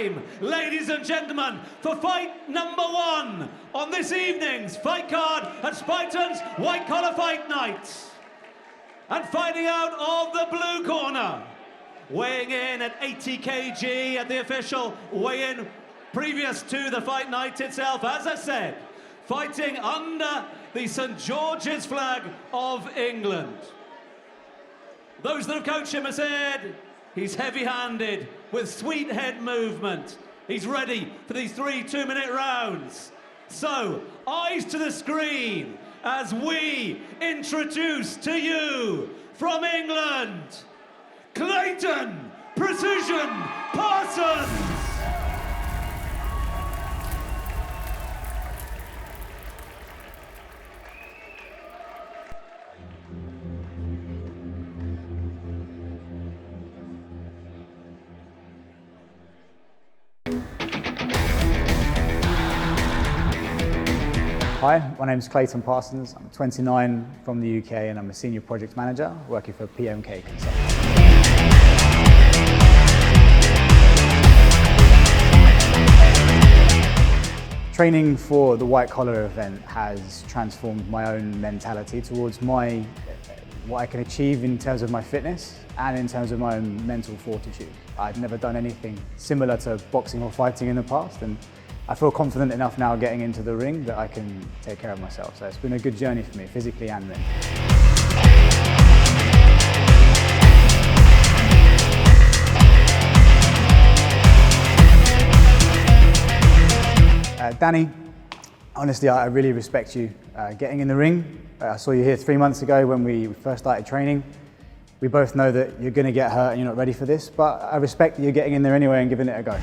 time, ladies and gentlemen, for fight number 1 on this evening's fight card at Spartans White Collar Fight Night. And fighting out of the blue corner, weighing in at 80 kg at the official weigh-in previous to the fight night itself, as I said, fighting under the St. George's flag of England. Those that have coached him have said he's heavy-handed with sweet head movement. He's ready for these 3 2-minute rounds. So, eyes to the screen as we introduce to you from England, Clayton Precision Parsons. Hi, my name is Clayton Parsons. I'm 29 from the UK and I'm a senior project manager working for PMK Consulting. Training for the white collar event has transformed my own mentality towards what I can achieve in terms of my fitness and in terms of my own mental fortitude. I've never done anything similar to boxing or fighting in the past, and I feel confident enough now getting into the ring that I can take care of myself. So it's been a good journey for me, physically and mentally. Danny, honestly, I really respect you getting in the ring. I saw you here 3 months ago when we first started training. We both know that you're going to get hurt and you're not ready for this, but I respect that you're getting in there anyway and giving it a go.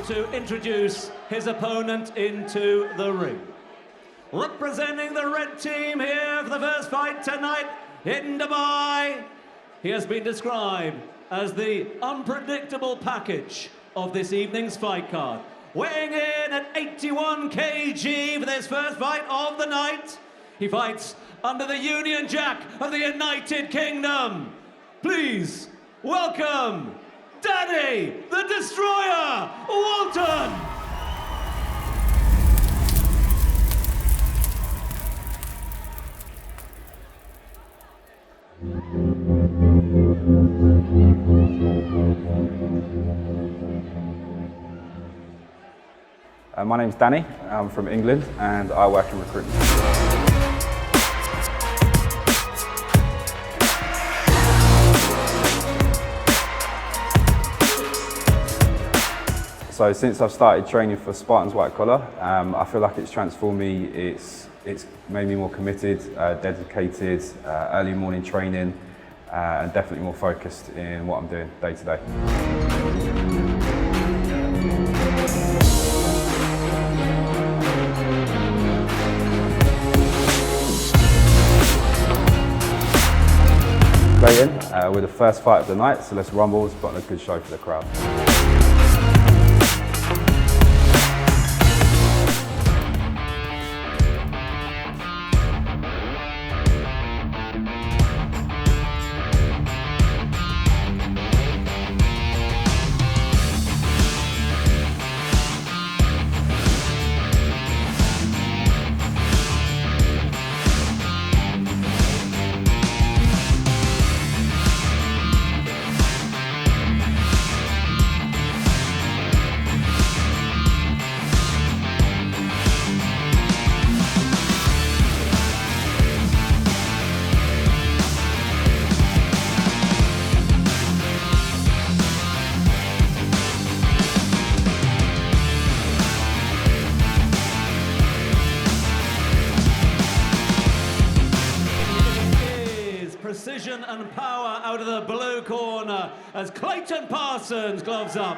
To introduce his opponent into the ring. Representing the red team here for the first fight tonight in Dubai, he has been described as the unpredictable package of this evening's fight card. Weighing in at 81 kg for this first fight of the night, he fights under the Union Jack of the United Kingdom. Please welcome Danny, the Destroyer, Walton! My name's Danny, I'm from England and I work in recruitment. So since I've started training for Spartans White Collar, I feel like it's transformed me. It's made me more committed, dedicated, early morning training, and definitely more focused in what I'm doing day to day. Clayton, we're the first fight of the night, so let's rumble. We've got a good show for the crowd. precision and power out of the blue corner as Clayton Parsons gloves up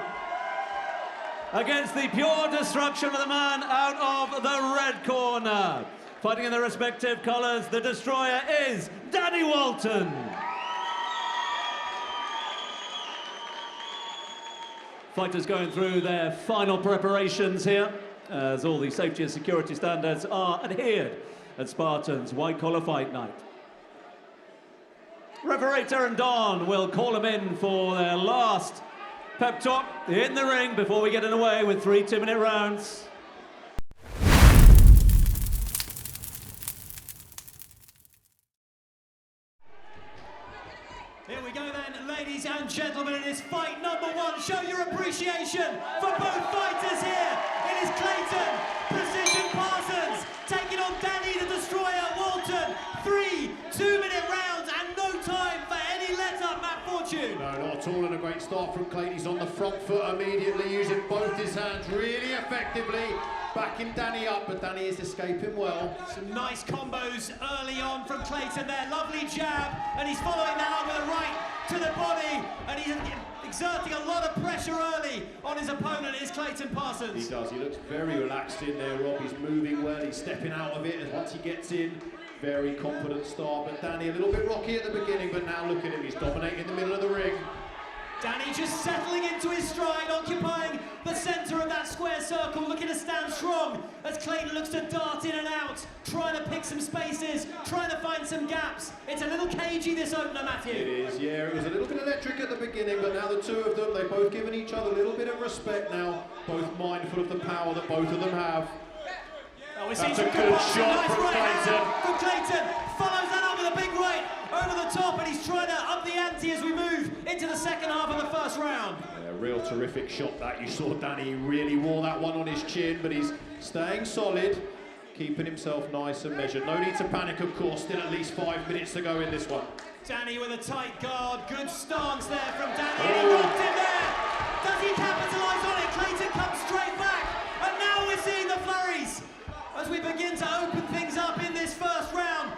against the pure destruction of the man out of the red corner. Fighting in their respective colours, the destroyer is Danny Walton. Fighters going through their final preparations here, as all the safety and security standards are adhered at Spartans White Collar Fight Night. Referee Terran Don will call them in for their last pep talk in the ring before we get away with 3 2-minute rounds. Here we go then, ladies and gentlemen, it is fight number 1. Show your appreciation for both fighters here. It is Clayton, Precision Parsons, taking on Danny the Destroyer Walton. 3 2-minute rounds and no time for any let-up, Matt Fortune. No, not at all, and a great start from Clayton. He's on the front foot immediately, using both his hands really effectively, backing Danny up, but Danny is escaping well. Some nice combos early on from Clayton there, lovely jab, and he's following that up with a right to the body, and he's exerting a lot of pressure early on his opponent, is Clayton Parsons. He does, he looks very relaxed in there, Rob. He's moving well, he's stepping out of it, and once he gets in, very confident start, but Danny a little bit rocky at the beginning, but now look at him, he's dominating the middle of the ring. Danny just settling into his stride, occupying the centre of that square circle, looking to stand strong as Clayton looks to dart in and out, trying to pick some spaces, trying to find some gaps. It's a little cagey, this opener, Matthew. It is, yeah, it was a little bit electric at the beginning, but now the two of them, they've both given each other a little bit of respect now, both mindful of the power that both of them have. Oh, That's a good shot from Clayton. From Clayton, follows that up with a big right over the top, and he's trying to up the ante as we move into the second half of the first round. Yeah, real terrific shot that. You saw Danny really wore that one on his chin, but he's staying solid, keeping himself nice and measured. No need to panic, of course, still at least 5 minutes to go in this one. Danny with a tight guard, good stance there from Danny, and he knocked him there. Does he capitalise on it? Clayton comes straight back, and now we're seeing the flurries as we begin to open things up in this first round.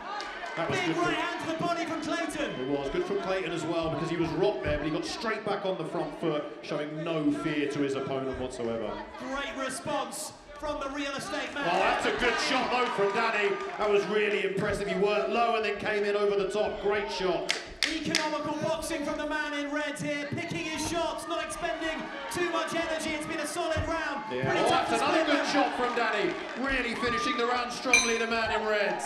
Big right hand to the body from Clayton. It was good from Clayton as well, because he was rocked there, but he got straight back on the front foot, showing no fear to his opponent whatsoever. Great response from the real estate man. Oh, that's a good shot though from Danny. That was really impressive. He worked low and then came in over the top. Great shot. Economical boxing from the man in red here, picking his shots, not expending too much energy. It's been a solid round. Yeah. Oh, that's another good shot from Danny. Really finishing the round strongly, the man in red.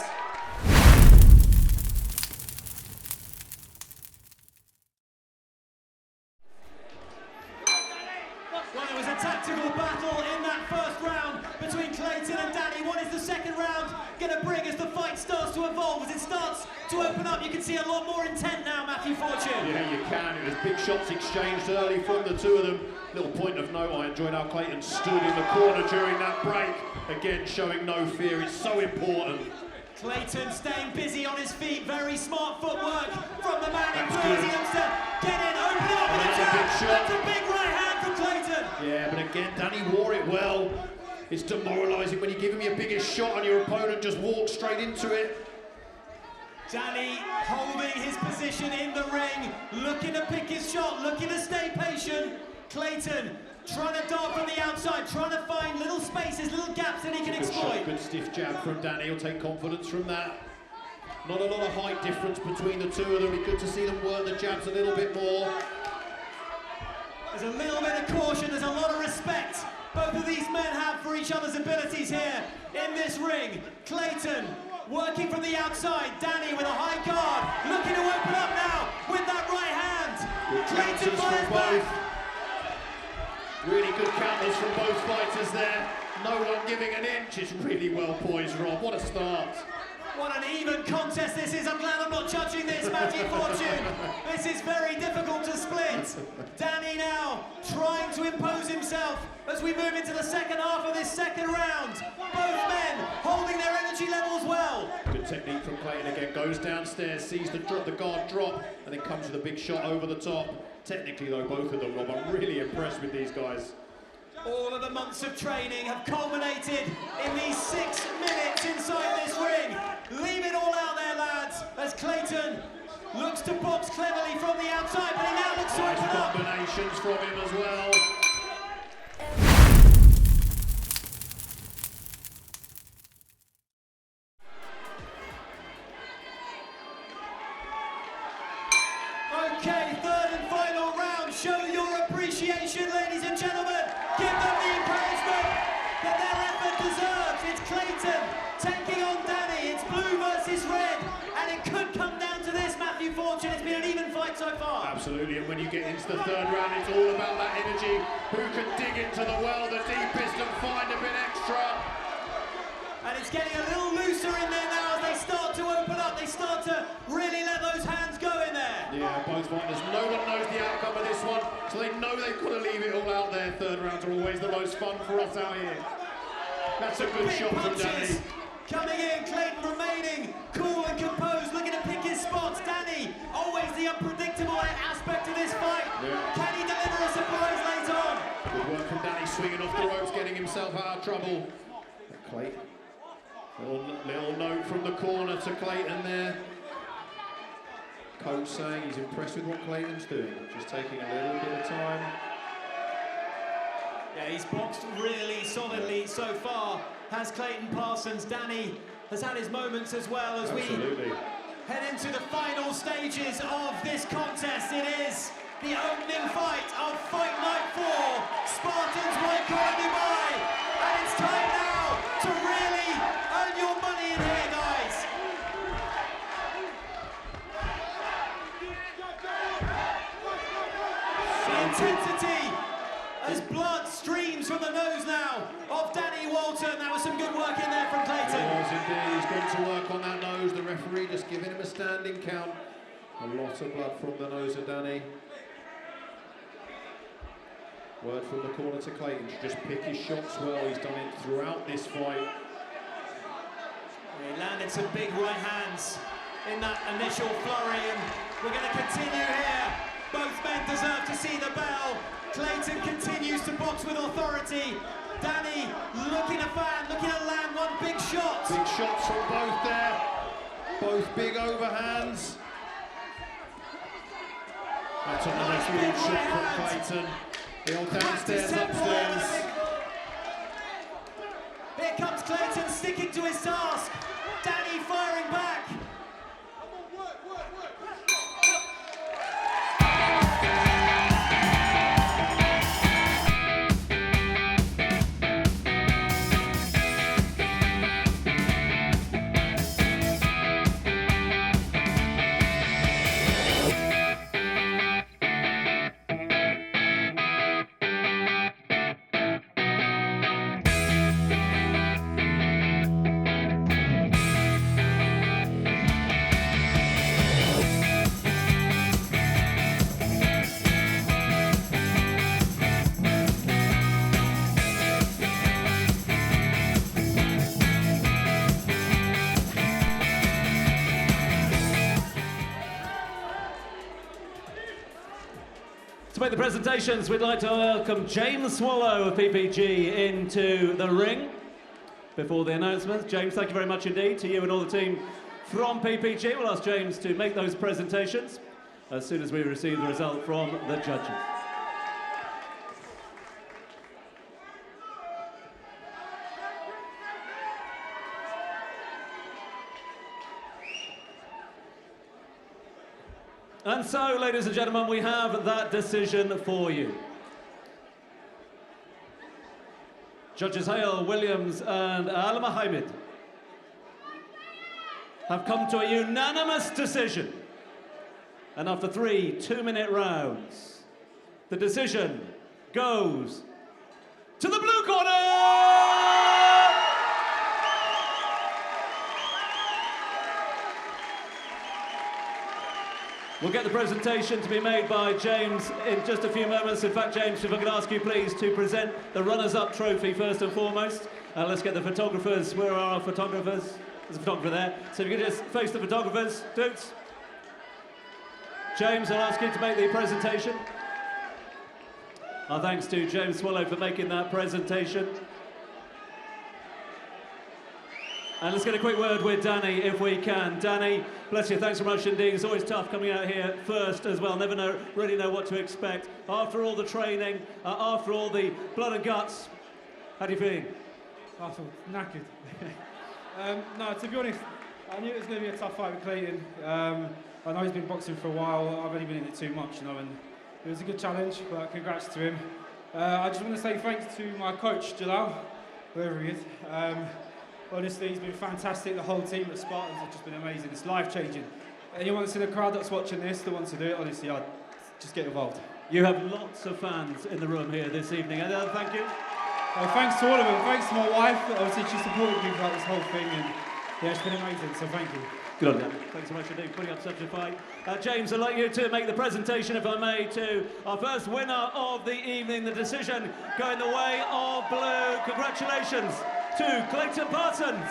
Well, it was a tactical battle in that first round between Clayton and Danny. What is the second round going to bring as the fight starts to evolve, as it starts to open up? You can see a lot more intent now, Matthew Fortune. Yeah, you can. It was big shots exchanged early from the two of them. Little point of note, I enjoyed how Clayton stood in the corner during that break. Again, showing no fear. It's so important. Clayton staying busy on his feet. Very smart footwork from the man in blue. He looks to get in, open it up with a jab. That's a big right hand from Clayton. Yeah, but again, Danny wore it well. It's demoralising when you give him your biggest shot and your opponent just walks straight into it. Danny holding his position in the ring, looking to pick his shot, looking to stay patient. Clayton trying to dart from the outside, trying to find little spaces, little gaps that he can exploit. Good stiff jab from Danny. He'll take confidence from that. Not a lot of height difference between the two of them. It's good to see them work the jabs a little bit more. There's a little bit of caution, there's a lot of respect both of these men have for each other's abilities here in this ring. Clayton working from the outside, Danny with a high guard, looking to open up now with that right hand. Good Clayton counters fires from back. both. Really good counters from both fighters there. No one giving an inch. It's really well poised, Rob. What a start. What an even contest this is. I'm glad I'm not judging this, Matthew Fortune. This is very difficult to split. Danny now trying to impose himself as we move into the second half of this second round. Both men holding their energy levels well. Good technique from Clayton again. Goes downstairs, sees the guard drop, and then comes with a big shot over the top. Technically though, both of them, Rob, I'm really impressed with these guys. All of the months of training have culminated in these 6 minutes inside this ring. Leave it all out there, lads, as Clayton looks to box cleverly from the outside, but he now looks to open up. Combinations from him as well. Okay, third and final round. Show your appreciation, ladies and gentlemen. Give them the encouragement that their effort deserves. It's Clayton taking on Danny. It's blue versus red, and it could come down to this, Matthew Fortune. It's been an even fight so far. Absolutely, and when you get into the third round, it's all about that energy. Who can dig into the well the deepest and find a bit extra? And it's getting a little looser in there now as they start to open up. They start to really let those hands go in there. Yeah, both fighters, no one knows the outcome of this one, so they know they've got to leave it all out there. Third rounds are always the most fun for us out here. That's a good shot from Danny. Coming in, Clayton remaining cool and composed, looking to pick his spots. Danny, always the unpredictable aspect of this fight. Yeah. Can he deliver a surprise later on? Good work from Danny, swinging off the ropes, getting himself out of trouble. Clayton, little note from the corner to Clayton there. Coach saying he's impressed with what Clayton's doing, just taking a little bit of time. Yeah, he's boxed really solidly so far, has Clayton Parsons. Danny has had his moments as well as we head into the final stages of this contest. It is the opening fight of Fight Night 4, Spartans White Collar Dubai. And it's time now to really earn your money in here, guys. The intensity as blood streams from the nose now of Danny Walton. That was some good work in there from Clayton. Yes, indeed. He's gone to work on that nose. The referee just giving him a standing count. A lot of blood from the nose of Danny. Word from the corner to Clayton to just pick his shots well. He's done it throughout this fight. He landed some big right hands in that initial flurry, and we're going to continue here. Both men deserve to see the bell. Clayton continues to box with authority. Danny looking to fan, looking to land one big shot. Big shots from both there. Both big overhands. That's another huge shot from Clayton. The old downstairs, upstairs. Here comes Clayton sticking to his task. Danny firing back. To make the presentations, we'd like to welcome James Swallow of PPG into the ring. Before the announcements, James, thank you very much indeed to you and all the team from PPG. We'll ask James to make those presentations as soon as we receive the result from the judges. And so, ladies and gentlemen, we have that decision for you. Judges Hale, Williams and Al-Mohamed have come to a unanimous decision. And after 3 two-minute rounds, the decision goes to the blue corner! We'll get the presentation to be made by James in just a few moments. In fact, James, if I could ask you please to present the runners-up trophy first and foremost. Let's get the photographers. Where are our photographers? There's a photographer there. So if you could just face the photographers, dudes. James, I'll ask you to make the presentation. Our thanks to James Swallow for making that presentation. And let's get a quick word with Danny, if we can. Danny, bless you, thanks very much indeed. It's always tough coming out here first as well. Never really know what to expect. After all the training, after all the blood and guts, how do you feel? I feel knackered. No, to be honest, I knew it was going to be a tough fight with Clayton. I know he's been boxing for a while. I've only been in it too much, you know, and it was a good challenge, but congrats to him. I just want to say thanks to my coach, Jalal, whoever he is. Honestly, he's been fantastic. The whole team at Spartans have just been amazing. It's life-changing. Anyone that's in the crowd that's watching this that wants to do it, honestly, I'd just get involved. You have lots of fans in the room here this evening. And thank you. Thanks to all of them. Thanks to my wife. Obviously, she supported me throughout this whole thing, and yeah, it's been amazing, so thank you. Good on you. Thanks so much indeed for putting up such a fight. James, I'd like you to make the presentation, if I may, to our first winner of the evening. The decision going the way of blue. Congratulations to Clayton Parsons.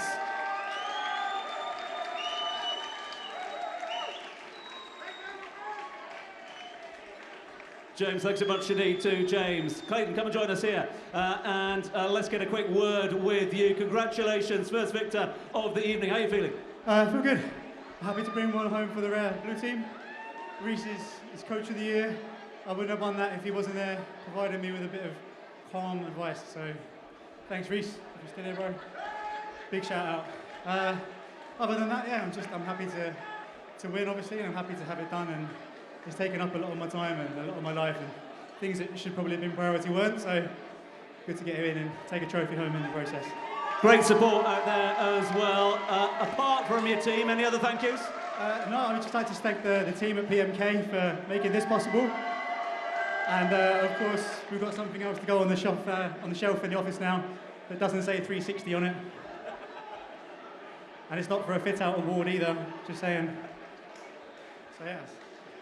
James, thanks so much indeed to James. Clayton, come and join us here. And let's get a quick word with you. Congratulations, first victor of the evening. How are you feeling? I feel good. Happy to bring one home for the blue team. Reece is coach of the year. I wouldn't have won that if he wasn't there, providing me with a bit of calm advice. So thanks, Reece, if you're still there, bro. Big shout out. Other than that, yeah, I'm happy to win, obviously, and I'm happy to have it done. And it's taken up a lot of my time and a lot of my life, and things that should probably have been priority weren't. So good to get in and take a trophy home in the process. Great support out there as well. Apart from your team, any other thank yous? No, I would just like to thank the team at PMK for making this possible. And of course, we've got something else to go on the shelf in the office now that doesn't say 360 on it. And it's not for a fit-out award either, just saying. So yes.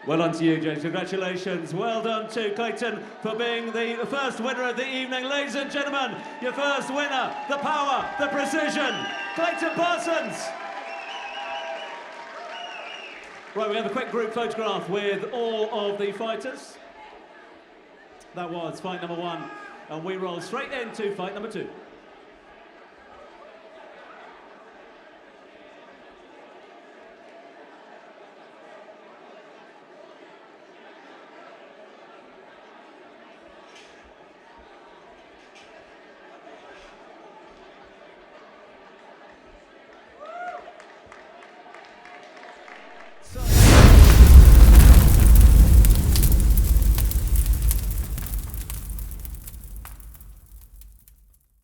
Well done to you, James. Congratulations. Well done to Clayton for being the first winner of the evening. Ladies and gentlemen, your first winner, the power, the precision, Clayton Parsons. Right, we have a quick group photograph with all of the fighters. That was fight number 1, and we roll straight into fight number 2.